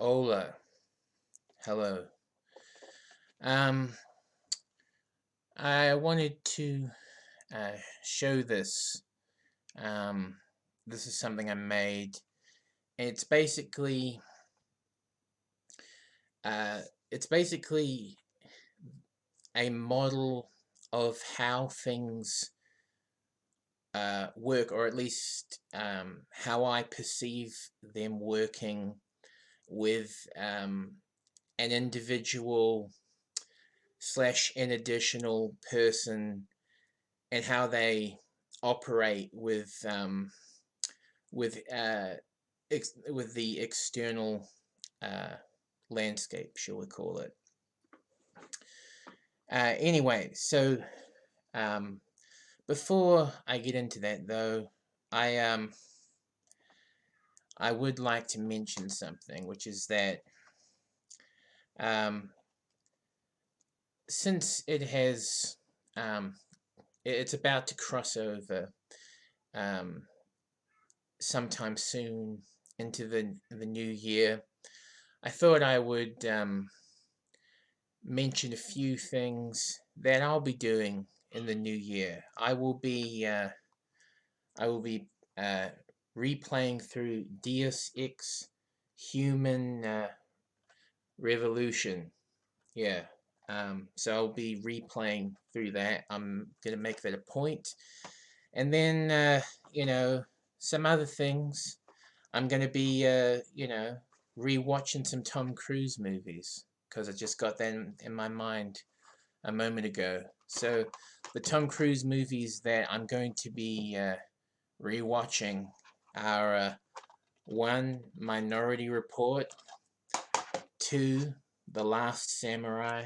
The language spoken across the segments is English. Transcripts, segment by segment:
Hola, hello. Um, I wanted to show this. Um, this is something I made. It's basically, uh, it's basically a model of how things work, or at least how I perceive them working with an individual slash an additional person, and how they operate with with the external uh, landscape, shall we call it? Anyway, so um, before I get into that, though, I um I would like to mention something, which is that um, since it's about to cross over um, sometime soon into the new year, I thought I would mention a few things that I'll be doing in the new year. I will be replaying through Deus Ex Human Revolution. Yeah. So I'll be replaying through that. I'm gonna make that a point, and then you know, some other things. I'm gonna be rewatching some Tom Cruise movies because I just got that in my mind a moment ago. So the Tom Cruise movies that I'm going to be rewatching are one, Minority Report, two, The Last Samurai,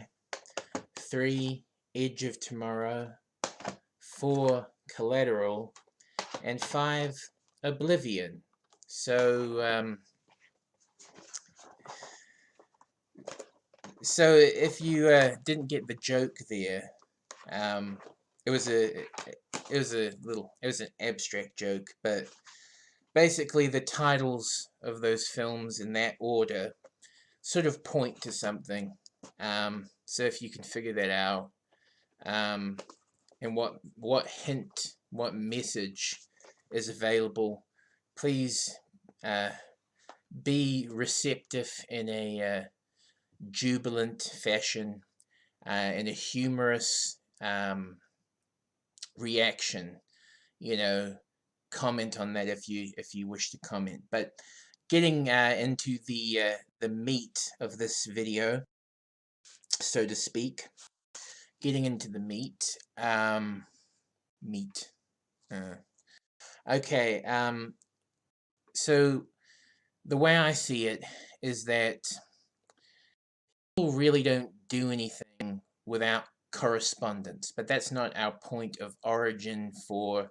three, Edge of Tomorrow, four, Collateral, and five, Oblivion. So so if you didn't get the joke there, um, it was an abstract joke, but basically the titles of those films in that order sort of point to something. So if you can figure that out, um, and what message is available, please uh, be receptive in a jubilant fashion, in a humorous reaction. You know, comment on that if you wish to comment. But getting into the meat of this video, so to speak, getting into the meat. Meat. Uh, okay. So the way I see it is that people really don't do anything without correspondence, but that's not our point of origin for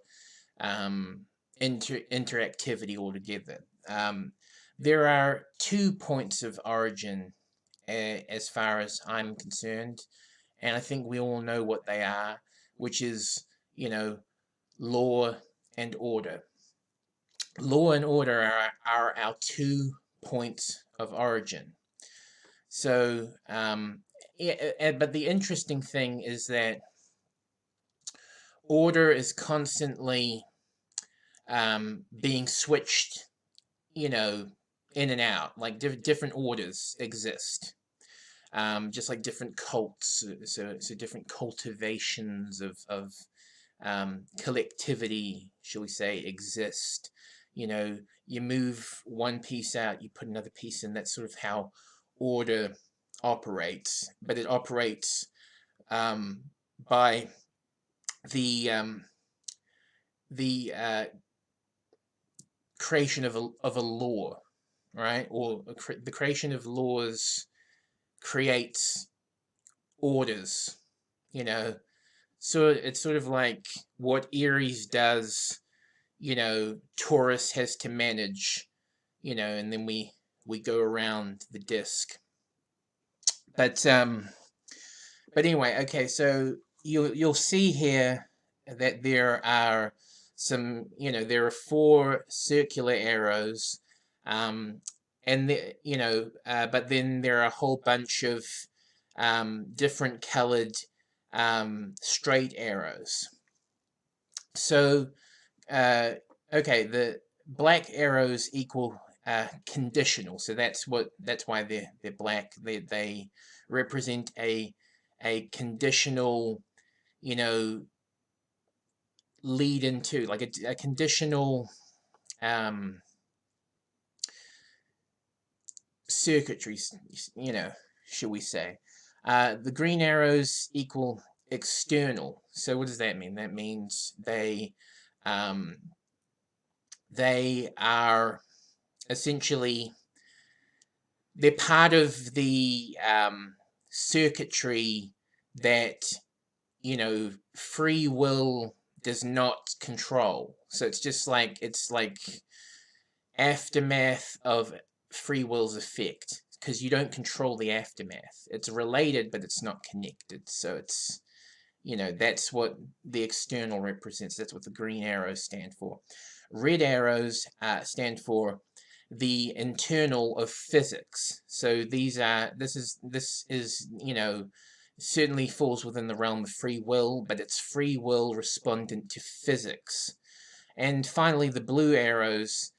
interactivity altogether. There are 2 points of origin as far as I'm concerned, and I think we all know what they are, which is, you know, law and order. Law and order are our 2 points of origin. So, but the interesting thing is that order is constantly being switched, you know, in and out. Like different orders exist, just like different cults. So different cultivations of collectivity, shall we say, exist. You know, you move one piece out, you put another piece in. That's sort of how order operates, but it operates by the creation of a law, right? Or the creation of laws creates orders, you know. So it's sort of like what Aries does, you know, Taurus has to manage, you know, and then we go around the disc. But anyway, okay, so you'll see here that there are some, you know, there are 4 circular arrows, and but then there are a whole bunch of different colored straight arrows. So okay, the black arrows equal conditional. So that's why they're black. They represent a conditional, lead into, like a conditional circuitry, should we say. The green arrows equal external. So what does that mean? That means they are essentially, they're part of the circuitry that free will does not control. So it's like aftermath of free will's effect, because you don't control the aftermath. It's related, but it's not connected. So it's, that's what the external represents. That's what the green arrows stand for. Red arrows stand for the internal of physics. So this is certainly falls within the realm of free will, but it's free will respondent to physics. And finally, the blue arrows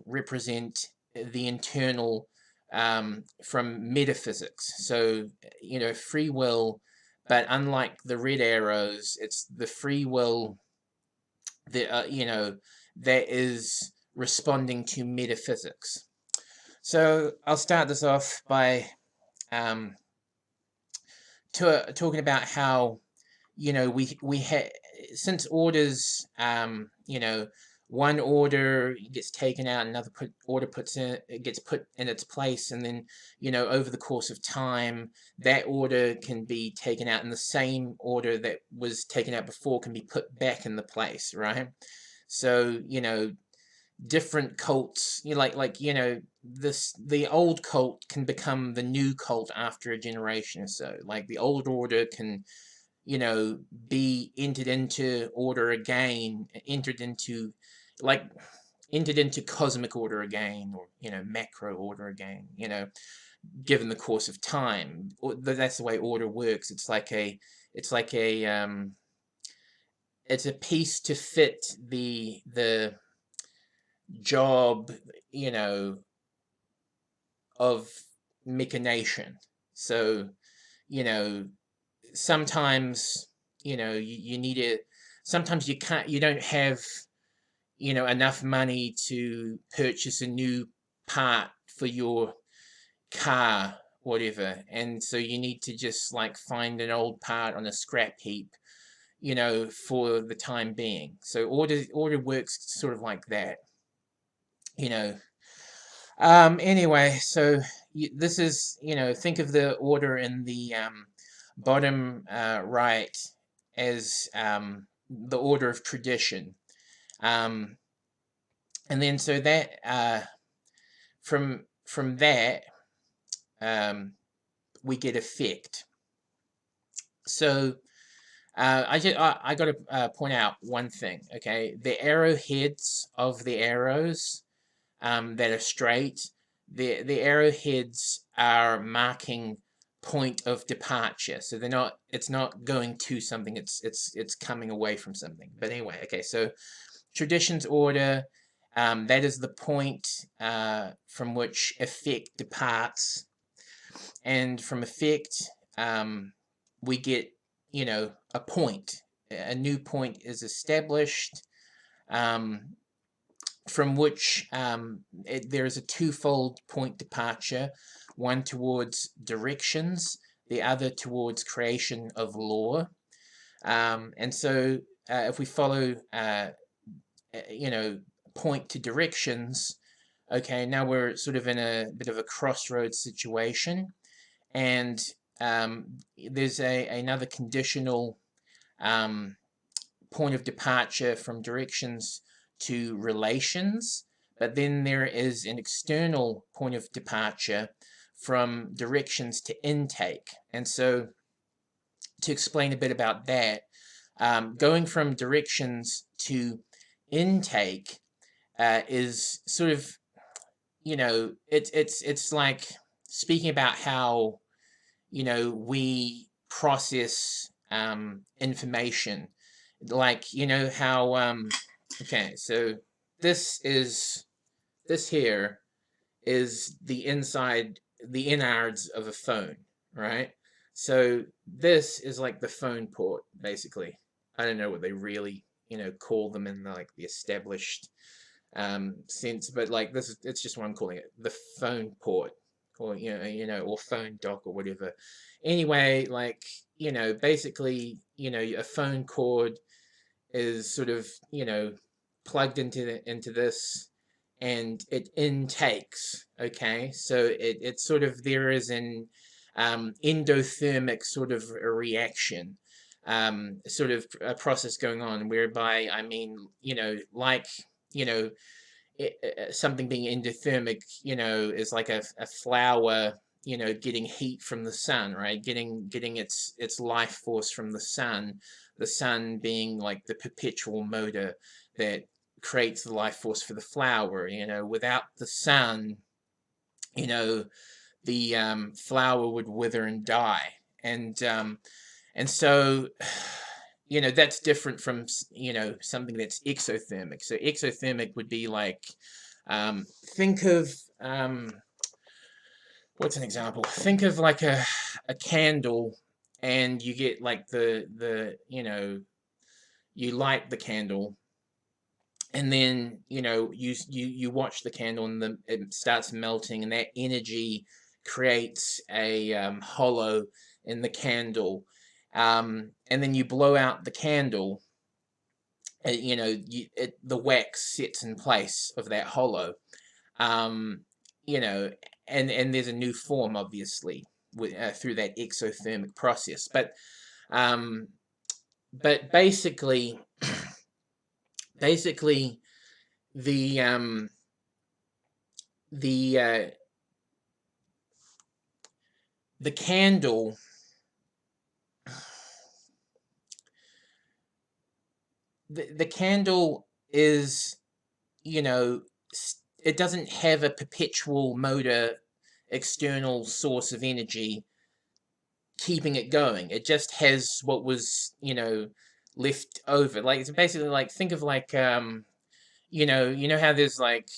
represent the internal from metaphysics. So free will, but unlike the red arrows, it's the free will that that is responding to metaphysics. So I'll start this off by talking about how we had, since orders, one order gets taken out, another order gets put in its place, and then over the course of time, that order can be taken out, and the same order that was taken out before can be put back in the place, right? So different cults, the old cult can become the new cult after a generation or so. Like the old order can be entered into order again, entered into cosmic order again, or macro order again, given the course of time. That's the way order works. It's a piece to fit the job, of machination. So sometimes you need to, sometimes you don't have enough money to purchase a new part for your car, whatever, and so you need to just find an old part on a scrap heap, for the time being. So order works sort of like that. Anyway, so this is, think of the order in the bottom right as the order of tradition. And then so that from that we get effect. So I got to point out one thing. Okay, the arrowheads of the arrows that are straight, the arrowheads are marking point of departure. So it's not going to something, it's coming away from something. But anyway, okay, so tradition's order, that is the point from which effect departs, and from effect we get a point. A new point is established, from which there is a twofold point departure, one towards directions, the other towards creation of law. And so if we follow point to directions, okay, now we're sort of in a bit of a crossroads situation, and there's another conditional point of departure from directions to relations, but then there is an external point of departure from directions to intake. And so to explain a bit about that, going from directions to intake is sort of, it's like speaking about how, we process information, like, how, okay, so this is, this here is the innards of a phone, right? So this is like the phone port, basically. I don't know what they really, call them in like the established sense, but like this is, it's just what I'm calling it, the phone port, or or phone dock or whatever. Anyway, like, basically, a phone cord is sort of, plugged into this, and it intakes. Okay, so it's sort of, there is an endothermic sort of a reaction, sort of a process going on, whereby, I mean, like, you know something being endothermic, is like a flower, getting heat from the sun, right? Getting its life force from the sun being like the perpetual motor that creates the life force for the flower. Without the sun, you know, the flower would wither and die. And so, that's different from, something that's exothermic. So exothermic would be like, think of, what's an example? Think of like a candle, and you get like you light the candle, and then, you watch the candle, and it starts melting, and that energy creates a hollow in the candle. And then you blow out the candle, the wax sits in place of that hollow. um, you know, and there's a new form, obviously, through that exothermic process. But basically, the the uh, the candle, the candle is, it doesn't have a perpetual motor, external source of energy keeping it going. It just has what was, left over. Like, it's basically like, think of like, how there's like,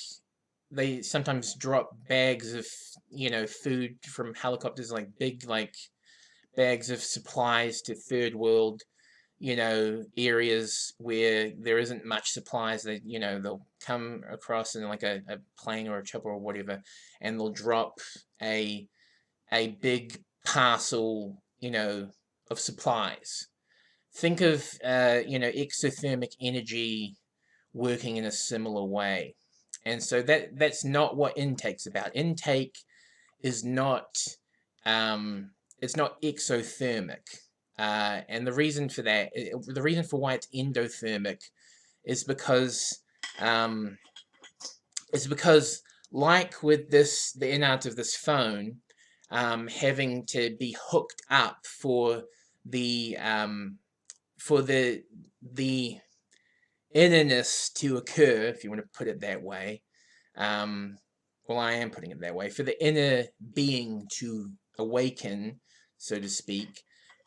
they sometimes drop bags of, food from helicopters, like big, like, bags of supplies to third world, areas where there isn't much supplies. They'll come across in like a plane or a chopper or whatever, and they'll drop a big parcel, of supplies. Think of, exothermic energy working in a similar way. And so that's not what intake's about. Intake is not, um, it's not exothermic. And the reason for that, the reason for why it's endothermic, is because, um, is because, like with the innards of this phone, having to be hooked up the um, for the innerness to occur, if you want to put it that way. Um, well, I am putting it that way. For the inner being to awaken, so to speak,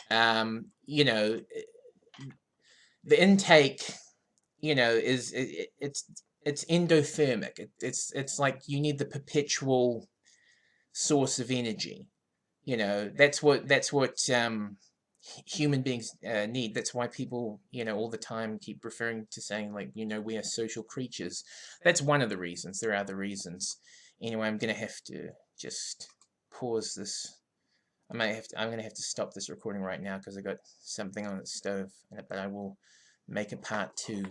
the intake, it's endothermic. It's like you need the perpetual source of energy. That's what human beings need. That's why people, all the time keep referring to saying, like, we are social creatures. That's one of the reasons. There are other reasons. Anyway, I'm gonna have to just pause this. I'm gonna have to stop this recording right now because I got something on the stove. But I will make a part 2.